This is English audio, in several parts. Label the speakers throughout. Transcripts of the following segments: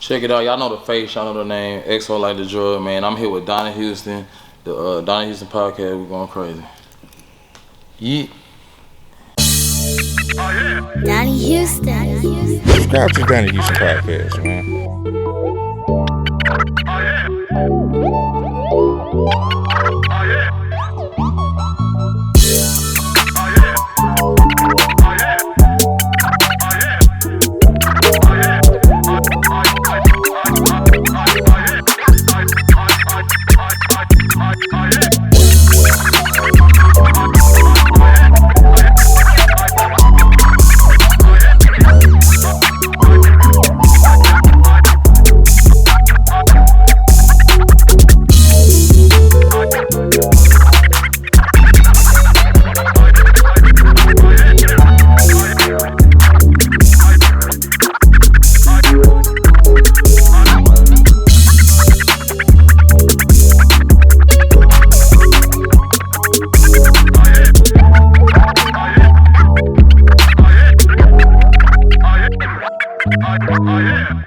Speaker 1: Check it out. Y'all know the face. Y'all know the name. XO like the drug, man. I'm here with Donnie Houston. The Donnie Houston podcast. We're going crazy. Yeah.
Speaker 2: Donnie Houston.
Speaker 3: Subscribe to Donnie Houston podcast, man.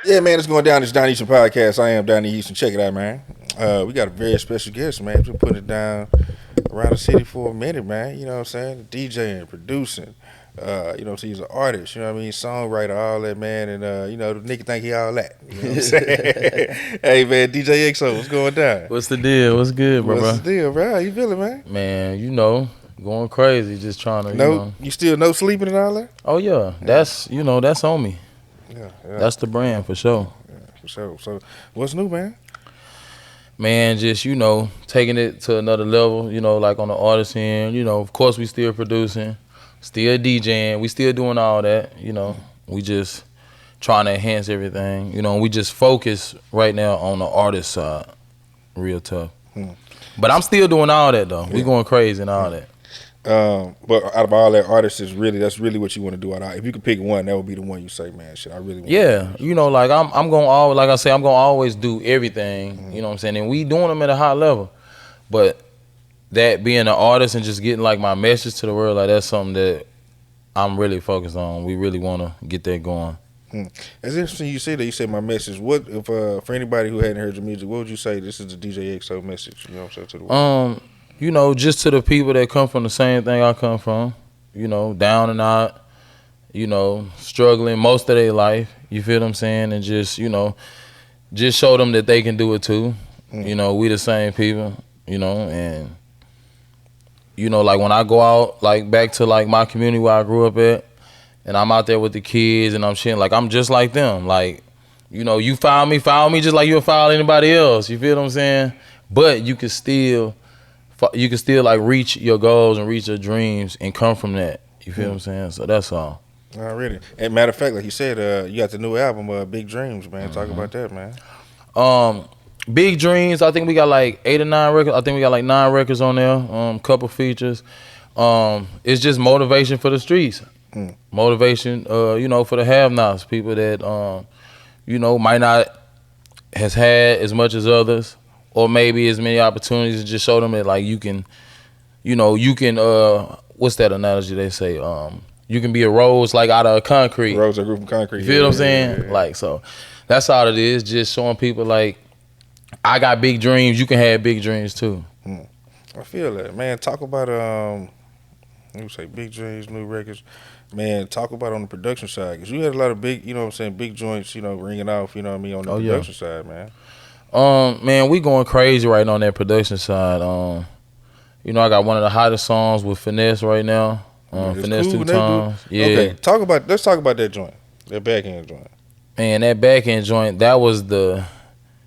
Speaker 3: Yeah, man, it's going down this Donnie Houston podcast. I am Donnie Houston. Check it out, man. We got a very special guest, man. We've been putting it down around the city for a minute, man. You know what I'm saying? DJing, producing. You know what I'm saying? He's an artist, you know what I mean? Songwriter, all that, man. And, you know, the nigga think he all that. You know what I'm saying? Hey, man, DJ XO, what's going down?
Speaker 1: What's the deal? What's good, bro?
Speaker 3: What's the deal, bro? How you feeling, man?
Speaker 1: Man, you know, going crazy. Just trying to,
Speaker 3: You still no sleeping and all that?
Speaker 1: Oh, yeah. That's, you know, that's on me.
Speaker 3: Yeah.
Speaker 1: That's the brand for sure.
Speaker 3: Yeah, for sure. So, what's new, man?
Speaker 1: Man, just, you know, taking it to another level, you know, like on the artist end. You know, of course, we still producing, still DJing. We still doing all that, you know. We just trying to enhance everything, you know. We just focus right now on the artist side, real tough. But I'm still doing all that, though. We going crazy and all that.
Speaker 3: But out of all that artists, that's really what you want to do. If you could pick one, that would be the one you say, man, shit, I really want to do.
Speaker 1: You know, like I'm gonna always, like I say, I'm gonna always do everything. You know what I'm saying? And we doing them at a high level. But that being an artist and just getting like my message to the world, like that's something that I'm really focused on. We really want to get that going.
Speaker 3: It's interesting you say that. You said my message. What if for anybody who hadn't heard your music, what would you say this is the DJ XO message? You know what I'm saying, to the world?
Speaker 1: You know, just to the people that come from the same thing I come from, you know, down and out, you know, struggling most of their life, you feel what I'm saying? And just, you know, just show them that they can do it too. You know, we the same people, you know, and, you know, like when I go out, like back to like my community where I grew up at, and I'm out there with the kids and I'm shit, like I'm just like them. Like, you know, you follow me just like you'll follow anybody else, you feel what I'm saying? But you can still like reach your goals and reach your dreams and come from that. You feel what I'm saying? So that's all.
Speaker 3: Already. And matter of fact, like you said, you got the new album, Big Dreams, man. Talk about that, man.
Speaker 1: Big Dreams, I think we got like 8 or 9 records. I think we got like 9 records on there, couple features. It's just motivation for the streets. Motivation, you know, for the have-nots, people that, you know, might not has had as much as others, or maybe as many opportunities to just show them that like you can, you know, what's that analogy they say? You can be a rose like out of concrete.
Speaker 3: Rose are a group of concrete.
Speaker 1: You feel what I'm saying? Yeah. Like, so that's all it is, just showing people like, I got big dreams, you can have big dreams too.
Speaker 3: I feel that, man. Talk about, you say big dreams, new records. Man, talk about on the production side, because you had a lot of big, you know what I'm saying, big joints, you know, ringing off, you know what I mean, on the production side, man.
Speaker 1: Man, we going crazy right now on that production side. You know, I got one of the hottest songs with Finesse right now. Finesse 2Tymes. Yeah.
Speaker 3: Okay, let's talk about that joint, that back end joint.
Speaker 1: Man, that back end joint, that was the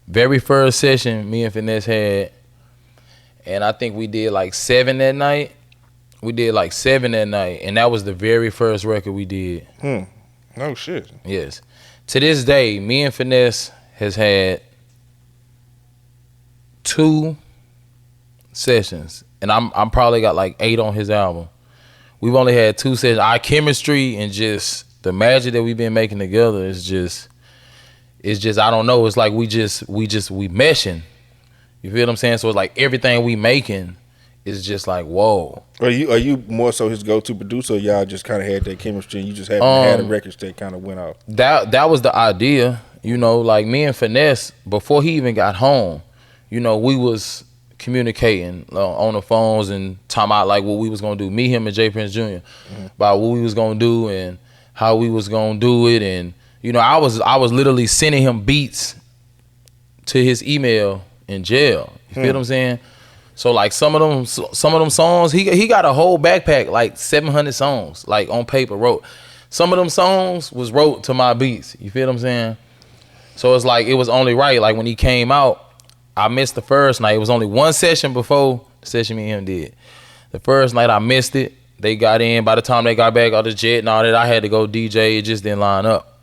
Speaker 1: very first session me and Finesse had. And I think we did like 7 that night. And that was the very first record we did.
Speaker 3: No shit.
Speaker 1: Yes. To this day, me and Finesse has had 2 sessions, and I'm probably got like 8 on his album. We've only had 2 sessions. Our chemistry and just the magic that we've been making together is just I don't know. It's like we meshing. You feel what I'm saying? So it's like everything we making is just like whoa.
Speaker 3: Are you more so his go-to producer, or y'all just kind of had that chemistry and you just haven't had the records that kind of went off?
Speaker 1: That was the idea. You know, like me and Finesse, before he even got home, you know, we was communicating on the phones and talking about like what we was gonna do. Me, him, and J Prince Jr. About what we was gonna do and how we was gonna do it. And you know, I was literally sending him beats to his email in jail. You feel what I'm saying? So like some of them songs, he got a whole backpack, like 700 songs, like on paper wrote. Some of them songs was wrote to my beats. You feel what I'm saying? So it's like it was only right. Like when he came out, I missed the first night. It was only one session before the session me and him did. The first night I missed it. They got in. By the time they got back on the jet and all that, I had to go DJ. It just didn't line up.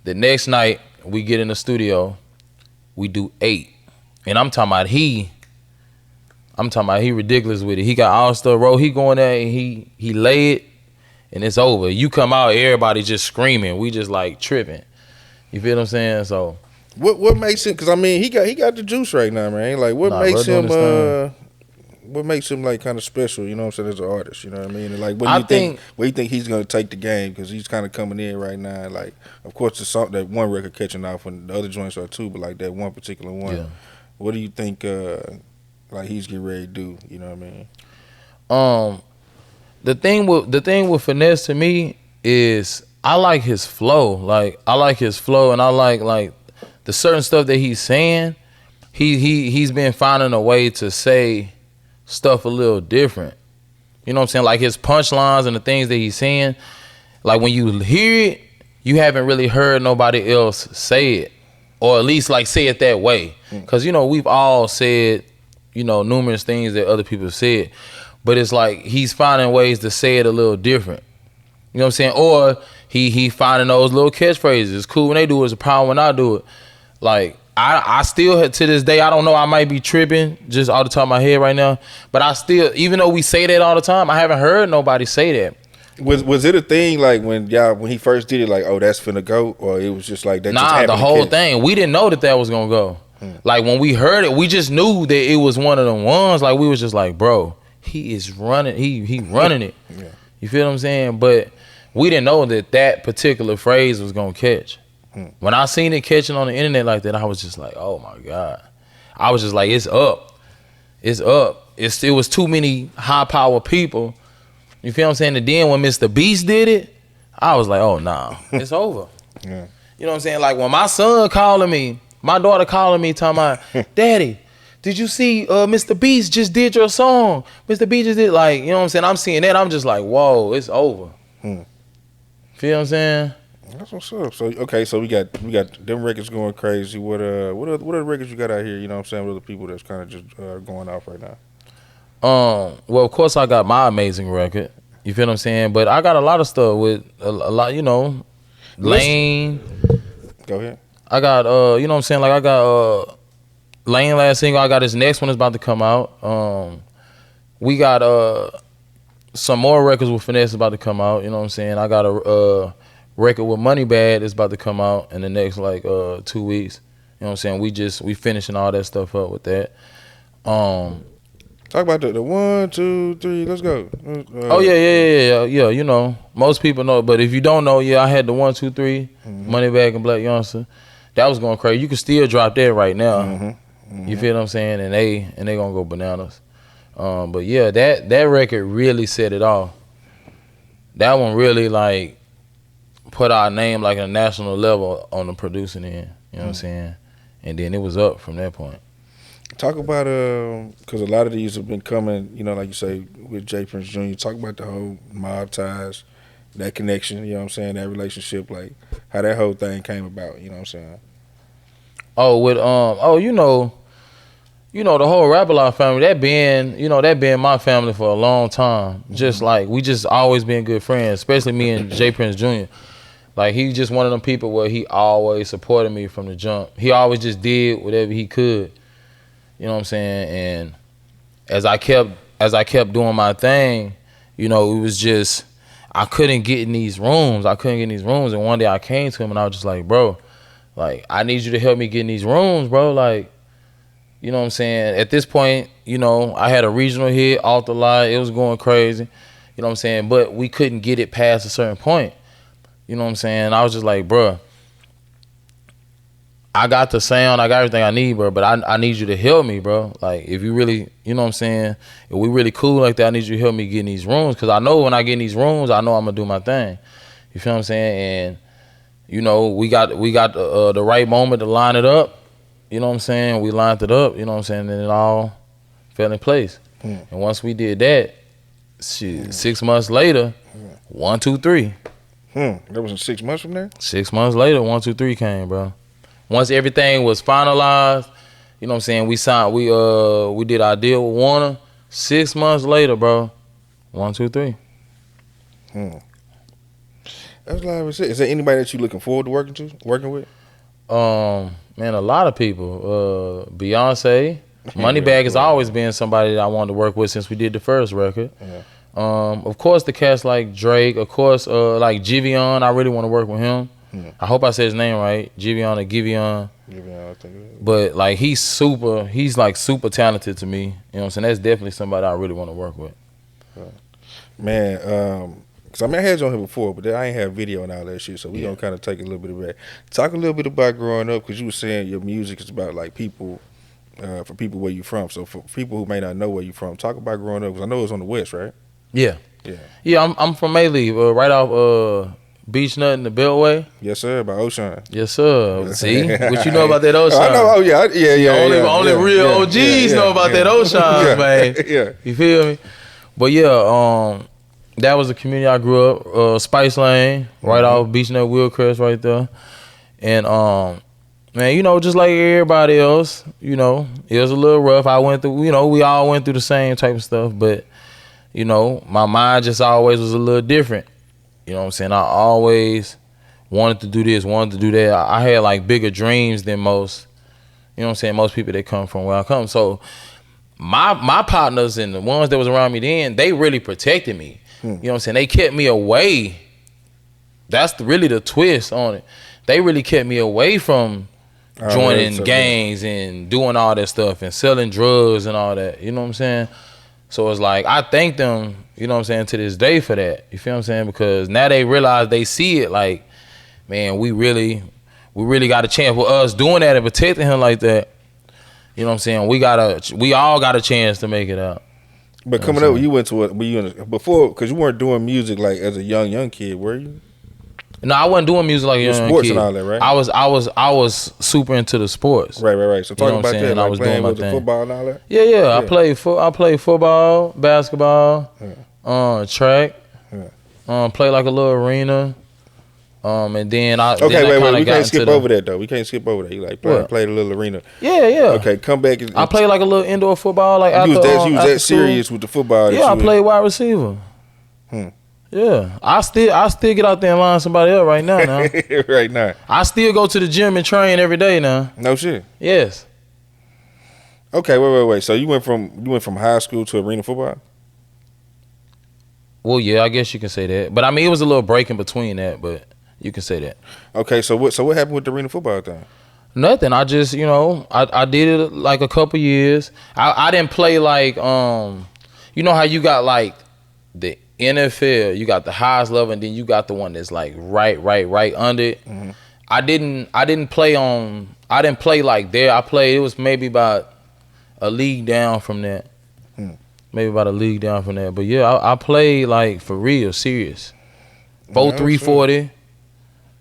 Speaker 1: The next night we get in the studio, we do 8, and I'm talking about he ridiculous with it. He got all stuff wrote. He going there and he lay it, and it's over. You come out, everybody just screaming. We just like tripping. You feel what I'm saying? So.
Speaker 3: What makes him? Because I mean, he got the juice right now, man. Like, what makes him? What makes him like kind of special? You know what I'm saying? As an artist, you know what I mean? And like, what do you think he's gonna take the game? Because he's kind of coming in right now. Like, of course, the song, that one record catching off, and the other joints are too. But like that one particular one,
Speaker 1: Yeah.
Speaker 3: What do you think? Like he's getting ready to do? You know what I mean?
Speaker 1: The thing with Finesse to me is I like his flow. Like I like his flow, and I like the certain stuff that he's saying. He's been finding a way to say stuff a little different. You know what I'm saying? Like his punchlines and the things that he's saying. Like when you hear it, you haven't really heard nobody else say it, or at least like say it that way. Because you know we've all said, you know, numerous things that other people have said, but it's like he's finding ways to say it a little different. You know what I'm saying? Or he finding those little catchphrases. It's cool when they do it. It's a problem when I do it. Like I still to this day, I don't know, I might be tripping just off the top of my head right now, but I still, even though we say that all the time, I haven't heard nobody say that.
Speaker 3: Was it a thing like when he first did it, like, oh, that's finna go, or it was just like that?
Speaker 1: Nah, the whole thing. We didn't know that was gonna go. Like when we heard it, we just knew that it was one of them ones. Like we was just like, bro, he is running. He running it.
Speaker 3: Yeah.
Speaker 1: You feel what I'm saying? But we didn't know that particular phrase was gonna catch. When I seen it catching on the internet like that, I was just like, oh my God. I was just like, it's up. It's up. It was too many high power people. You feel what I'm saying? And then when Mr. Beast did it, I was like, oh nah, it's over.
Speaker 3: Yeah.
Speaker 1: You know what I'm saying? Like when my son calling me, my daughter calling me, talking about, Daddy, did you see Mr. Beast just did your song? Mr. Beast just did, like, you know what I'm saying? I'm seeing that, I'm just like, whoa, it's over. Feel what I'm saying?
Speaker 3: That's what's up. So okay, so we got them records going crazy. What other records you got out here? You know what I'm saying? With other people that's kind of just going off right now.
Speaker 1: Well, of course I got my amazing record. You feel what I'm saying? But I got a lot of stuff with a lot, you know, Lane.
Speaker 3: Go ahead.
Speaker 1: I got you know what I'm saying? Like I got Lane last single. I got his next one is about to come out. We got some more records with Finesse about to come out. You know what I'm saying? I got a record with Money Bad is about to come out in the next like 2 weeks. You know what I'm saying? We finishing all that stuff up with that.
Speaker 3: Talk about the 1, 2, 3. Let's go.
Speaker 1: Oh yeah. You know, most people know, but if you don't know, yeah, I had the 1, 2, 3, Money Bag and Black Youngster. That was going crazy. You can still drop that right now. You feel what I'm saying? And they gonna go bananas. But yeah, that record really set it off. That one really like put our name like on a national level on the producing end. You know what I'm saying? And then it was up from that point.
Speaker 3: Talk about because a lot of these have been coming, you know, like you say with J Prince Jr. Talk about the whole mob ties, that connection. You know what I'm saying? That relationship, like how that whole thing came about. You know what I'm saying?
Speaker 1: Oh, with you know the whole Rap A Lot family. That been my family for a long time. Just like we just always been good friends, especially me and J Prince Jr. Like he just one of them people where he always supported me from the jump. He always just did whatever he could. You know what I'm saying? And as I kept doing my thing, you know, it was just I couldn't get in these rooms. And one day I came to him and I was just like, bro, like I need you to help me get in these rooms, bro. Like, you know what I'm saying? At this point, you know, I had a regional hit off the line. It was going crazy. You know what I'm saying? But we couldn't get it past a certain point. You know what I'm saying? I was just like, bro, I got the sound, I got everything I need, bro. But I need you to help me, bro. Like, if you really, you know what I'm saying? If we really cool like that, I need you to help me get in these rooms. Because I know when I get in these rooms, I know I'm going to do my thing. You feel what I'm saying? And, you know, we got the right moment to line it up. You know what I'm saying? We lined it up, you know what I'm saying? And it all fell in place. And once we did that, shit, 6 months later, 1, 2, 3.
Speaker 3: That was in 6 months from there?
Speaker 1: 6 months later, 1, 2, 3 came, bro. Once everything was finalized, you know what I'm saying, we signed, we did our deal with Warner. 6 months later, bro, 1, 2, 3.
Speaker 3: That's like I said. Is there anybody that you looking forward to working with?
Speaker 1: Man, a lot of people. Beyonce, Moneybagg has always been somebody that I wanted to work with since we did the first record.
Speaker 3: Yeah.
Speaker 1: Of course, the cast like Drake. Of course, like Giveon. I really want to work with him. I hope I said his name right, Giveon or Giveon.
Speaker 3: I think it is.
Speaker 1: But like he's like super talented to me. You know what I'm saying? That's definitely somebody I really want to work with.
Speaker 3: Man, cause I mean I had you on here before, but I ain't have video and all that shit. So we gonna kind of take a little bit of that. Talk a little bit about growing up, cause you were saying your music is about like people, for people where you from. So for people who may not know where you from, talk about growing up. Cause I know it's on the West, right?
Speaker 1: Yeah.
Speaker 3: Yeah.
Speaker 1: I'm from Maylee, right off Beach Nut in the Beltway.
Speaker 3: Yes, sir. By Ocean.
Speaker 1: Yes, sir. See what you know about that Ocean?
Speaker 3: I know. Oh yeah.
Speaker 1: Only real OGs know about that Ocean, man.
Speaker 3: Yeah.
Speaker 1: You feel me? But yeah, that was the community I grew up. Spice Lane, right off Beach Nut Wheelcrest, right there. And man, you know, just like everybody else, you know, it was a little rough. I went through, you know, we all went through the same type of stuff, but you know, my mind just always was a little different. You know what I'm saying? I always wanted to do this, wanted to do that. I had like bigger dreams than most, you know what I'm saying, most people that come from where I come. So my partners and the ones that was around me then, they really protected me. You know what I'm saying? They kept me away. That's really the twist on it. They really kept me away from joining gangs and doing all that stuff and selling drugs and all that. You know what I'm saying? So it's like, I thank them, you know what I'm saying, to this day for that. You feel what I'm saying? Because now they realize, they see it like, man, we really got a chance with us doing that and protecting him like that. You know what I'm saying? We all got a chance to make it out.
Speaker 3: But coming up, you went to before, because you weren't doing music like as a young kid, were you?
Speaker 1: No, I wasn't doing music like a young
Speaker 3: sports
Speaker 1: kid.
Speaker 3: And all that, right?
Speaker 1: I was super into the sports.
Speaker 3: Right. So talk about that.
Speaker 1: Like I was doing my thing.
Speaker 3: Football and all that.
Speaker 1: Yeah. I played football, basketball, track. Play like a little arena. And then I
Speaker 3: wait. We can't skip over that though. We can't skip over that. You like played a little arena.
Speaker 1: Yeah.
Speaker 3: Okay, come back.
Speaker 1: I played like a little indoor football. Like
Speaker 3: you
Speaker 1: after,
Speaker 3: was that serious with the football.
Speaker 1: Yeah, I played wide receiver. Yeah, I still get out there and line somebody up right now.
Speaker 3: Right now.
Speaker 1: I still go to the gym and train every day now.
Speaker 3: No shit.
Speaker 1: Yes.
Speaker 3: Okay, wait. So you went from high school to arena football?
Speaker 1: Well, yeah, I guess you can say that. But I mean, it was a little break in between that, but you can say that.
Speaker 3: Okay, so what happened with the arena football thing?
Speaker 1: Nothing. I just, you know, I did it like a couple years. I didn't play like you know how you got like the NFL, you got the highest level, and then you got the one that's like right under it. I didn't play like there. It was maybe about a league down from that. But yeah, I played like for real, serious. 340.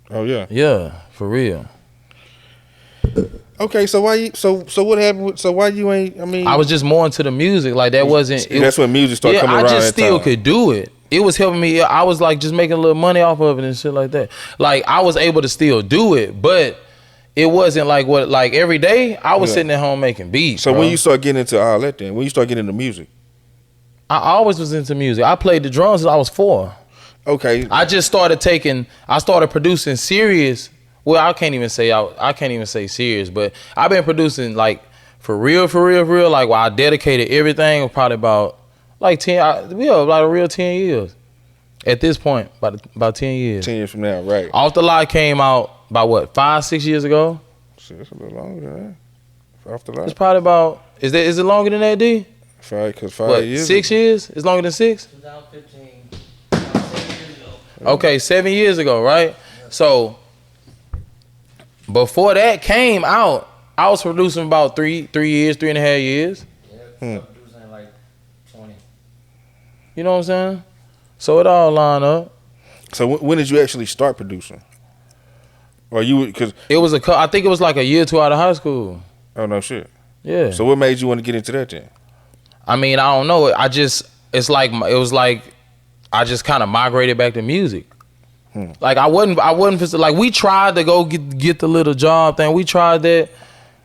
Speaker 3: Oh yeah.
Speaker 1: Yeah, for real.
Speaker 3: Okay, so what happened? So why you ain't? I mean,
Speaker 1: I was just more into the music. Like that wasn't.
Speaker 3: That's when music started coming around.
Speaker 1: I just still could do it. It was helping me. I was like just making a little money off of it and shit like that. Like I was able to still do it, but it wasn't like what like every day. I was sitting at home making beats.
Speaker 3: So when you start getting into all that, then when you start getting into music,
Speaker 1: I always was into music. I played the drums since I was 4.
Speaker 3: Okay.
Speaker 1: I started producing serious. Well, I can't even say serious, but I've been producing like for real. Like where I dedicated everything probably about like 10. About a real 10 years. At this point, about 10 years.
Speaker 3: 10 years from now, right?
Speaker 1: Off the Lot came out about what 5-6 years ago.
Speaker 3: Shit, it's a little longer than that. Off the Lot.
Speaker 1: It's probably about. Is it longer than that, D?
Speaker 3: 5 years.
Speaker 1: 6 years? It's longer than 6?
Speaker 4: 2015. About 7 years ago.
Speaker 1: Okay, 7 years ago, right? So before that came out, I was producing about 3.5 years.
Speaker 4: Yeah, producing like 20.
Speaker 1: You know what I'm saying? So it all line up.
Speaker 3: So when did you actually start producing? Or you because
Speaker 1: It was I think it was like a year or two out of high school.
Speaker 3: oh no shit.
Speaker 1: Yeah.
Speaker 3: So what made you want to get into that then?
Speaker 1: I mean, I don't know. I just I just kind of migrated back to music. Like I wasn't like we tried to go get the little job thing. We tried that,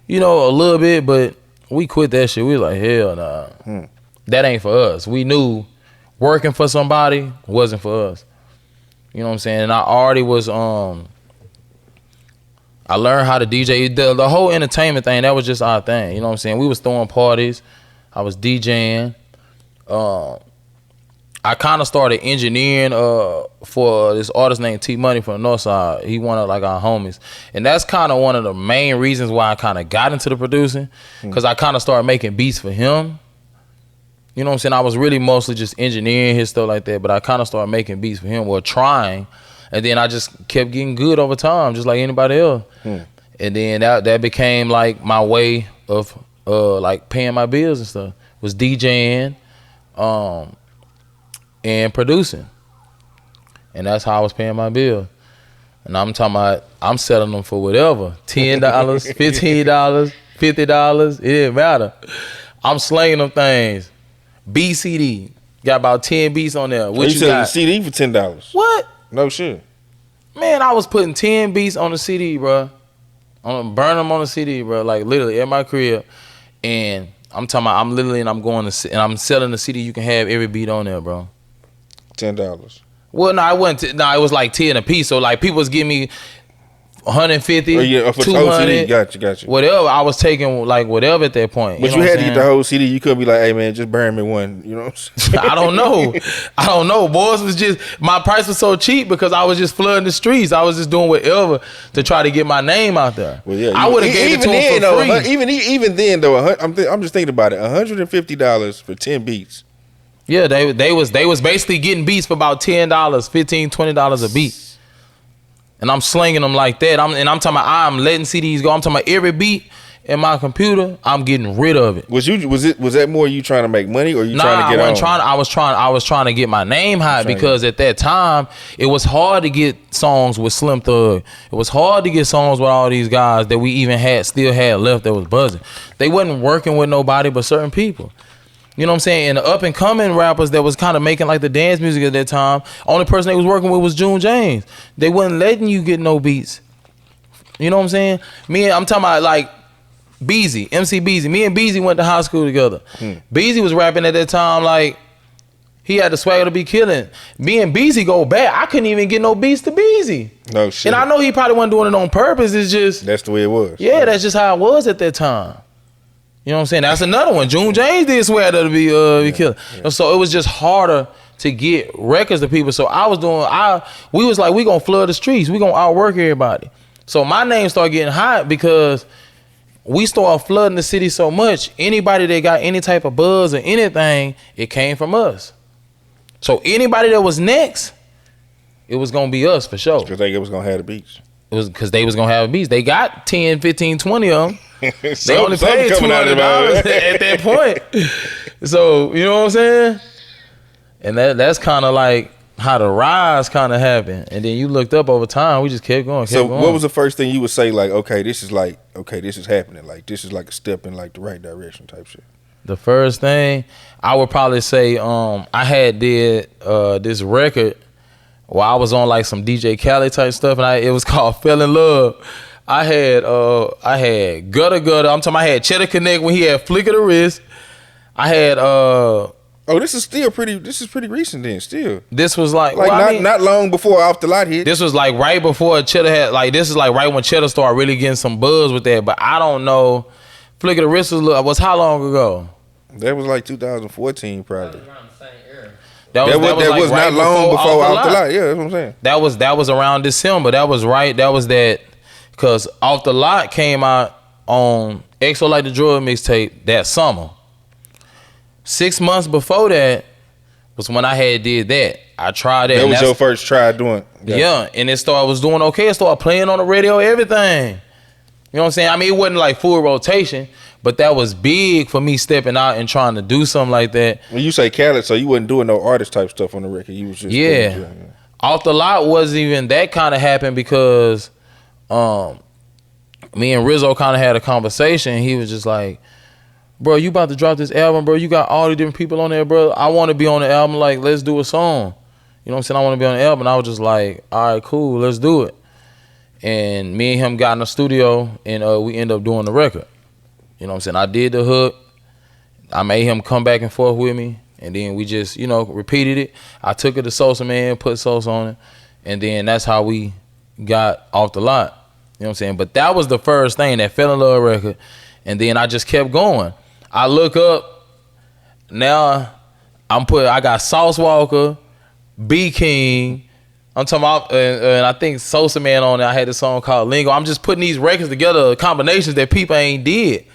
Speaker 1: you know, a little bit, but we quit that shit. We was like, hell nah. That ain't for us. We knew working for somebody wasn't for us. You know what I'm saying? And I already was I learned how to DJ. The whole entertainment thing, that was just our thing. You know what I'm saying? We was throwing parties. I was DJing. I kind of started engineering for this artist named T Money from the North Side. He one of like our homies, and that's kind of one of the main reasons why I kind of got into the producing, because I kind of started making beats for him. You know what I'm saying? I was really mostly just engineering his stuff like that, but I kind of started making beats for him, or trying, and then I just kept getting good over time, just like anybody else. And then that became like my way of like paying my bills and stuff. Was DJing. And producing, and that's how I was paying my bill. And I'm talking about, I'm selling them for whatever, $10, $15, $50. It didn't matter. I'm slinging them things. BCD got about 10 beats on there. What
Speaker 3: you selling
Speaker 1: got?
Speaker 3: the CD for $10?
Speaker 1: What?
Speaker 3: No shit.
Speaker 1: Man, I was putting 10 beats on the CD, bro. I'm burn them on the CD, bro. Like literally at my crib, and I'm talking about, I'm literally, and I'm going to, and I'm selling the CD. You can have every beat on there, bro.
Speaker 3: $10.
Speaker 1: Well, no, I wasn't. No, it was like 10 a piece. So like people was giving me 150,
Speaker 3: Oh yeah, for the whole CD. Got you.
Speaker 1: Whatever. I was taking like whatever at that point.
Speaker 3: But you had to get the whole CD. You couldn't be like, hey man, just burn me one. You know what I'm saying?
Speaker 1: I don't know. Boys was just, my price was so cheap because I was just flooding the streets. I was just doing whatever to try to get my name out there.
Speaker 3: Well, yeah,
Speaker 1: I would have gave it to him for free.
Speaker 3: Even then though, I'm just thinking about it. $150 for 10 beats.
Speaker 1: Yeah, they was basically getting beats for about $10, $15, $20 a beat. And I'm slinging them like that. I'm talking about, I'm letting CDs go. I'm talking about every beat in my computer, I'm getting rid of it.
Speaker 3: Was that more you trying to make money, or you trying to get on?
Speaker 1: I was trying to get my name high, because at that time it was hard to get songs with Slim Thug. It was hard to get songs with all these guys that we even still had left that was buzzing. They wasn't working with nobody but certain people. You know what I'm saying? And the up and coming rappers that was kind of making like the dance music at that time, only person they was working with was June James. They wasn't letting you get no beats. You know what I'm saying? I'm talking about like Beezy, MC Beezy. Me and Beezy went to high school together. Beezy was rapping at that time like he had the swagger to be killing. Me and Beezy go back. I couldn't even get no beats to Beezy.
Speaker 3: No shit.
Speaker 1: And I know he probably wasn't doing it on purpose. It's just,
Speaker 3: that's the way it was.
Speaker 1: Yeah, that's just how it was at that time. You know what I'm saying? That's another one. June James did swear to be killed. Yeah. So it was just harder to get records to people. So we was like, we gonna flood the streets. We gonna outwork everybody. So my name started getting hot because we started flooding the city so much. Anybody that got any type of buzz or anything, it came from us. So anybody that was next, it was gonna be us for sure.
Speaker 3: Because they was gonna have the beats.
Speaker 1: It was because they was gonna have beats. They got 10, 15, 20 of them. They only paid $200 at that point. So, you know what I'm saying? And that's kind of like how the rise kind of happened. And then you looked up over time, we just kept going.
Speaker 3: What was the first thing you would say, like, this is happening. Like, this is like a step in like the right direction type shit?
Speaker 1: The first thing, I would probably say I had did this record where I was on like some DJ Khaled type stuff, and it was called Fell in Love. I had Gutter Gutter. I'm talking, I had Cheddar Connect when he had Flick of the Wrist. I had
Speaker 3: this is pretty recent then still.
Speaker 1: This was like
Speaker 3: not long before Off the Lot hit.
Speaker 1: This was like right before Cheddar had this is like right when Cheddar started really getting some buzz with that. But I don't know. Flick of the Wrist was how long ago?
Speaker 3: That was like 2014 probably.
Speaker 1: That
Speaker 3: was like not long before Off the Lot. Yeah, that's what I'm saying.
Speaker 1: That was around December. That was right. That was that. Because Off the Lot came out on XO Like the Drug mixtape that summer. 6 months before that was when I had did that. I tried that.
Speaker 3: That was your first try doing.
Speaker 1: Yeah, and it was doing okay. It started playing on the radio, everything. You know what I'm saying? I mean, it wasn't like full rotation, but that was big for me stepping out and trying to do something like that.
Speaker 3: When you say Khaled, so you wasn't doing no artist type stuff on the record. You was just
Speaker 1: Off the Lot wasn't even that kind of happened because me and Rizzo kind of had a conversation. He was just like, bro, you about to drop this album, bro. You got all the different people on there, bro. I want to be on the album. Like, let's do a song. You know what I'm saying? I want to be on the album. And I was just like, all right, cool, let's do it. And me and him got in the studio, and we ended up doing the record. You know what I'm saying? I did the hook. I made him come back and forth with me. And then we just, repeated it. I took it to Sosa Man, put Sosa on it. And then that's how we got Off the Lot. You know what I'm saying? But that was the first thing, that Fell in Love record. And then I just kept going. I look up, now I got Sauce Walker, B King. I'm talking about, and I think Sosa Man on there. I had a song called Lingo. I'm just putting these records together, combinations that people ain't did.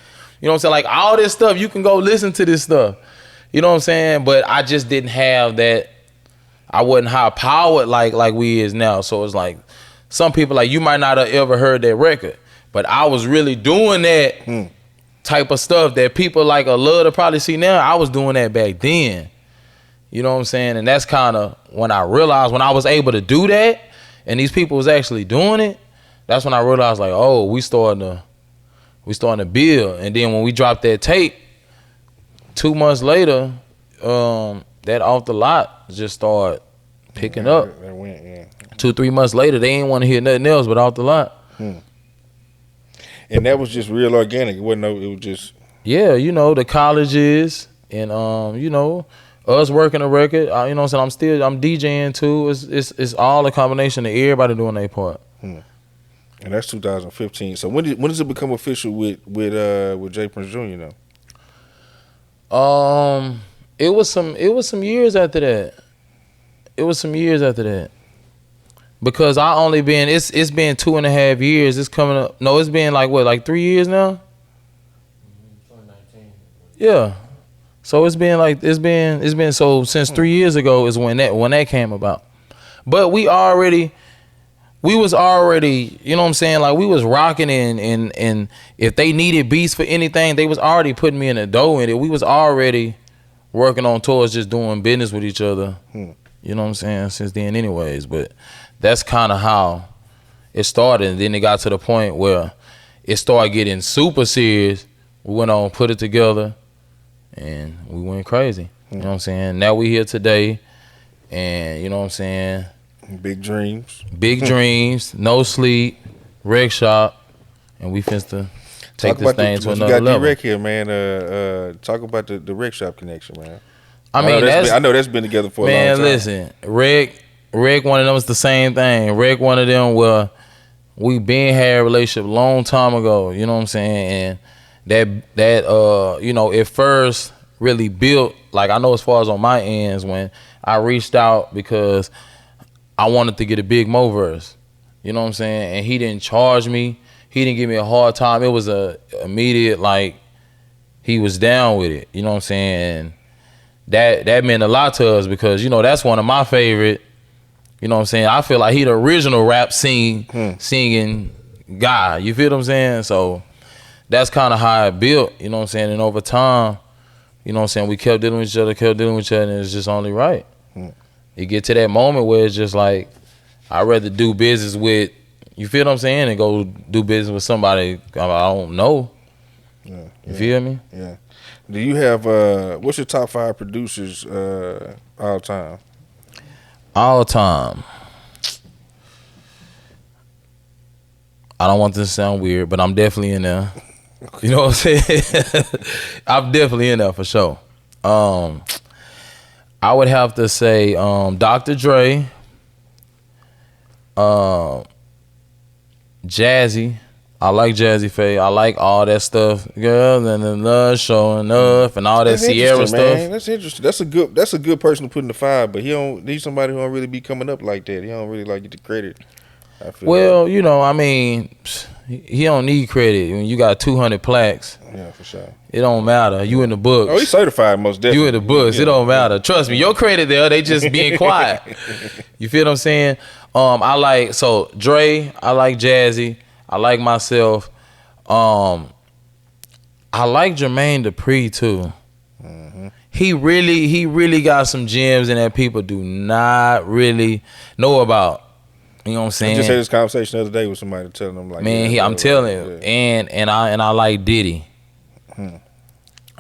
Speaker 1: You know what I'm saying? Like all this stuff, you can go listen to this stuff. You know what I'm saying? But I just didn't have that. I wasn't high powered like we is now. So it's like some people, like, you might not have ever heard that record, but I was really doing that type of stuff that people like love to probably see now. I was doing that back then. You know what I'm saying? And that's kind of when I realized, when I was able to do that and these people was actually doing it, that's when I realized, like, oh, we starting to build. And then when we dropped that tape, 2 months later, that Off the Lot just started picking up.
Speaker 3: That went,
Speaker 1: 2-3 months later, they ain't want to hear nothing else but Off the Lot.
Speaker 3: And that was just real organic. It wasn't it was just...
Speaker 1: Yeah, the colleges and, us working a record. You know what I'm saying? I'm DJing too. It's all a combination of everybody doing their part.
Speaker 3: And that's 2015. So when does it become official with J Prince Jr.
Speaker 1: though? It was some years after that. Because I only been it's been 2.5 years. It's coming up. No, it's been like 3 years now.
Speaker 4: 2019.
Speaker 1: Yeah. So it's been so since 3 years ago is when that came about. But we was already, you know what I'm saying? Like, we was rocking and if they needed beats for anything, they was already putting me in the dough in it. We was already working on tours, just doing business with each other. You know what I'm saying? Since then anyways. But that's kind of how it started. And then it got to the point where it started getting super serious. We went on, put it together, and we went crazy. You know what I'm saying? Now we here today, and you know what I'm saying?
Speaker 3: Big dreams.
Speaker 1: Big dreams, no sleep, rec shop, and we finna take this thing to another level.
Speaker 3: You got D-Rec here, man. Talk about the rec shop connection, man.
Speaker 1: I know
Speaker 3: that's been together for a long
Speaker 1: man,
Speaker 3: time.
Speaker 1: listen, Rec, one of them was the same thing. Rec, one of them where we been had a relationship a long time ago. You know what I'm saying? And that it first really built, like, I know as far as on my ends, when I reached out because I wanted to get a Big Mo verse. You know what I'm saying? And he didn't charge me. He didn't give me a hard time. It was a immediate, like, he was down with it. You know what I'm saying? And that meant a lot to us because, that's one of my favorite, you know what I'm saying? I feel like he the original rap singing guy. You feel what I'm saying? So that's kind of how it built, you know what I'm saying? And over time, you know what I'm saying, we kept dealing with each other, and it's just only right. You get to that moment where it's just like, I'd rather do business with, you feel what I'm saying, and go do business with somebody I don't know. You feel me?
Speaker 3: Yeah. Do you have, what's your top 5 producers all time?
Speaker 1: All time. I don't want this to sound weird, but I'm definitely in there. You know what I'm saying? I'm definitely in there for sure. I would have to say Dr. Dre, Jazzy. I like Jazzy Faye. I like all that stuff. Girl, and the love showing up and all that Sierra stuff.
Speaker 3: Man. That's interesting. That's a good person to put in the 5, but he's somebody who don't really be coming up like that. He don't really like get the credit. I feel
Speaker 1: well, I mean, he don't need credit. When you got 200 plaques,
Speaker 3: yeah, for sure.
Speaker 1: It don't matter. You in the books.
Speaker 3: Oh, he's certified most definitely.
Speaker 1: You in the books. Yeah. It don't matter. Trust me. Your credit there, they just being quiet. You feel what I'm saying? I like Dre. I like Jazzy. I like myself. I like Jermaine Dupri too. He really got some gems in that people do not really know about. You know what I'm saying?
Speaker 3: I just had this conversation the other day with somebody telling them like,
Speaker 1: man, I'm telling you, and I like Diddy.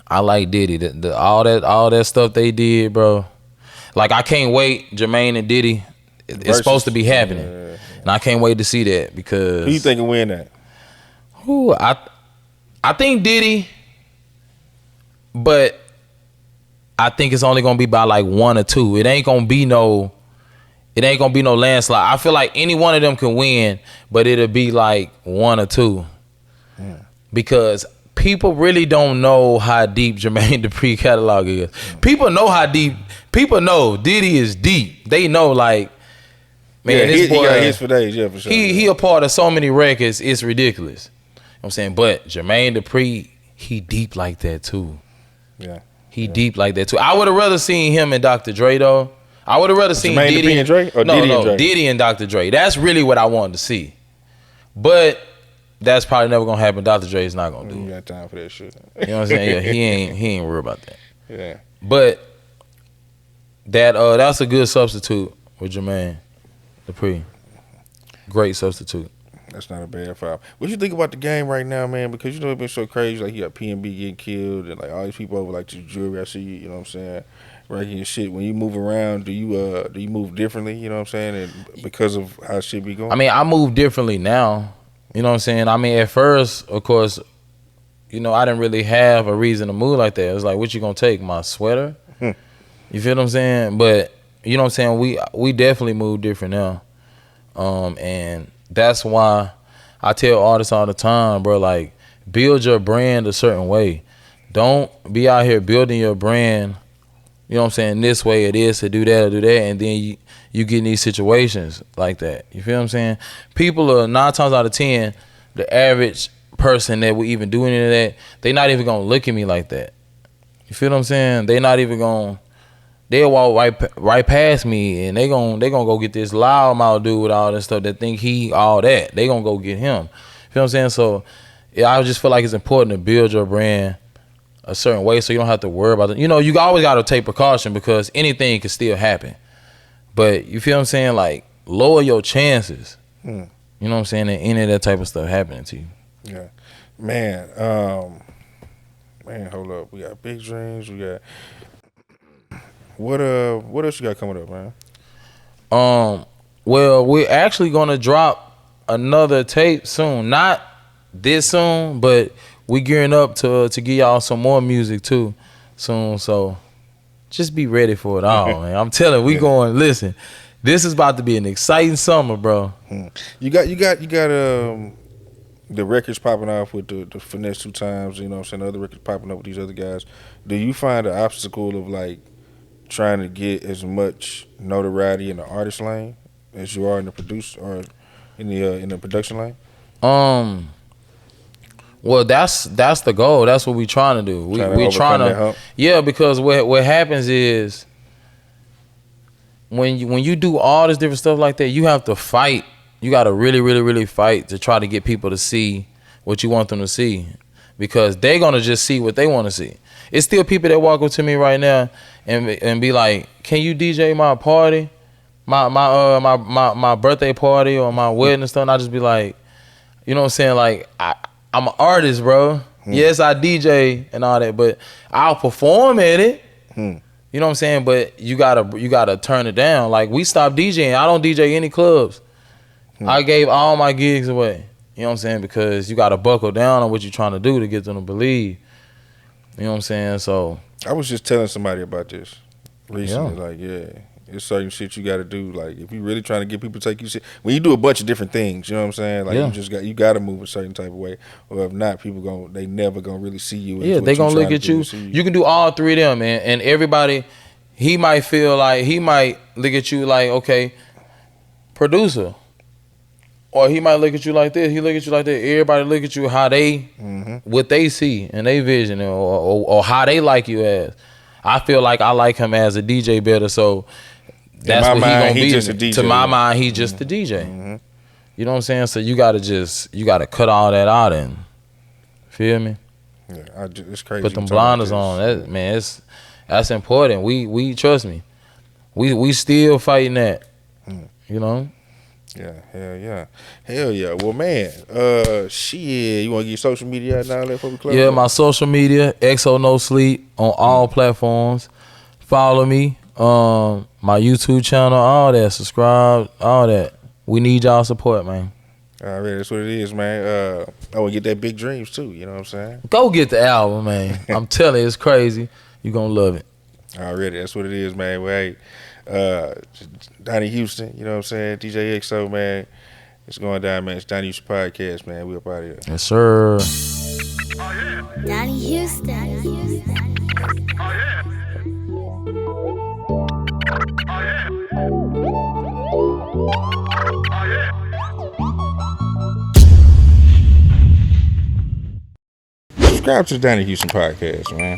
Speaker 1: I like Diddy. All that stuff they did, bro. Like I can't wait. Jermaine and Diddy, it's supposed to be happening, and I can't wait to see that because.
Speaker 3: Who you think will win that?
Speaker 1: Who I think Diddy, but I think it's only gonna be by like 1 or 2. It ain't gonna be no landslide. I feel like any one of them can win, but it'll be like 1 or 2. Because people really don't know how deep Jermaine Dupri catalog is. People know how deep. People know Diddy is deep. They know like, man, this boy,
Speaker 3: he got hits for days. Yeah, for sure.
Speaker 1: He a part of so many records. It's ridiculous. You know what I'm saying, but Jermaine Dupri, he deep like that too.
Speaker 3: Yeah.
Speaker 1: He deep like that too. I would have rather seen him and Dr. Dre though. I would have rather seen
Speaker 3: Jermaine
Speaker 1: Diddy
Speaker 3: and Dre or
Speaker 1: no,
Speaker 3: Diddy
Speaker 1: no,
Speaker 3: and Dre?
Speaker 1: Diddy and Dr. Dre. That's really what I wanted to see. But that's probably never gonna happen. Dr. Dre is not gonna do
Speaker 3: You
Speaker 1: it.
Speaker 3: got time for that shit.
Speaker 1: You know what I'm saying? Yeah, he ain't worried about that.
Speaker 3: Yeah.
Speaker 1: But that's a good substitute with Jermaine Dupri. Great substitute.
Speaker 3: That's not a bad foul. What you think about the game right now, man? Because you know it's been so crazy. Like you got PNB getting killed, and like all these people over like the jewelry. I see you. You know what I'm saying? Wrecking your shit. When you move around, do you move differently? You know what I'm saying? And because of how shit be going.
Speaker 1: I mean, I move differently now. You know what I'm saying? I mean, at first, of course, you know, I didn't really have a reason to move like that. It was like, what you gonna take? My sweater? You feel what I'm saying? But you know what I'm saying? We definitely move different now. And that's why I tell artists all the time, bro, like, build your brand a certain way. Don't be out here building your brand, you know what I'm saying, this way it is to do that or do that, and then you get in these situations like that. You feel what I'm saying? People are 9 times out of 10, the average person that would even do any of that, they not even gonna look at me like that. You feel what I'm saying? They not even gonna, they'll walk right past me, and they gonna go get this loudmouth dude with all this stuff that think he all that. They gonna go get him. You feel what I'm saying? So yeah, I just feel like it's important to build your brand a certain way so you don't have to worry about it. You know, you always gotta take precaution because anything can still happen. But you feel what I'm saying? Like, lower your chances. You know what I'm saying? And any of that type of stuff happening to you.
Speaker 3: Yeah. Man, hold up. We got big dreams. We got what else you got coming up, man?
Speaker 1: Well, we're actually gonna drop another tape soon. Not this soon, but we gearing up to give y'all some more music too soon. So just be ready for it all, man. I'm telling you, we going, listen, this is about to be an exciting summer, bro.
Speaker 3: You got the records popping off with the Finesse 2Tymes, you know what I'm saying, the other records popping up with these other guys. Do you find the obstacle of like trying to get as much notoriety in the artist lane as you are in the produce or in the production lane?
Speaker 1: Well, that's the goal. That's what we trying to do. We're trying to, yeah, because what happens is when you do all this different stuff like that, you have to fight. You got to really, really, really fight to try to get people to see what you want them to see, because they're gonna just see what they want to see. It's still people that walk up to me right now and be like, "Can you DJ my party, my birthday party or my wedding and stuff?" And I just be like, you know what I'm saying? Like, I'm an artist, bro. Yes, I DJ and all that, but I'll perform at it. You know what I'm saying? But you gotta turn it down. Like, we stopped DJing. I don't DJ any clubs. I gave all my gigs away. You know what I'm saying? Because you gotta buckle down on what you're trying to do to get them to believe. You know what I'm saying? So
Speaker 3: I was just telling somebody about this recently. Like, yeah, it's certain shit you got to do. Like, if you really trying to get people to take you serious, when you do a bunch of different things, you know what I'm saying? Like, you got to move a certain type of way, or if not, they never gonna really see you.
Speaker 1: Yeah, they gonna look at you. You can do all three of them, man. And everybody, he might look at you like, okay, producer. Or he might look at you like this. He look at you like that. Everybody look at you how they, what they see and they vision, or how they like you as. I feel like I like him as a DJ better, so that's what he gonna be.
Speaker 3: Just a DJ.
Speaker 1: To my mind, he just a DJ. You know what I'm saying? So you gotta cut all that out and Feel me?
Speaker 3: Yeah, it's crazy.
Speaker 1: Put them blinders on. That, man, that's important. We trust me. We still fighting that. You know?
Speaker 3: Yeah, hell yeah. Well, man, shit. You want to get social media out now? Before we close?
Speaker 1: Yeah, my social media, XO No Sleep on all platforms. Follow me, my YouTube channel, all that. Subscribe, all that. We need y'all support, man.
Speaker 3: All right, that's what it is, man. I want to get that Big Dreams too. You know what I'm saying?
Speaker 1: Go get the album, man. I'm telling you, it's crazy. You gonna love it.
Speaker 3: Already, that's what it is, man. Well, hey, Donnie Houston, you know what I'm saying? DJ XO, man. It's going down, man. It's Donnie Houston Podcast, man. We up out of here.
Speaker 1: Yes, sir.
Speaker 2: Donnie Houston.
Speaker 3: Subscribe to the Donnie Houston Podcast, man.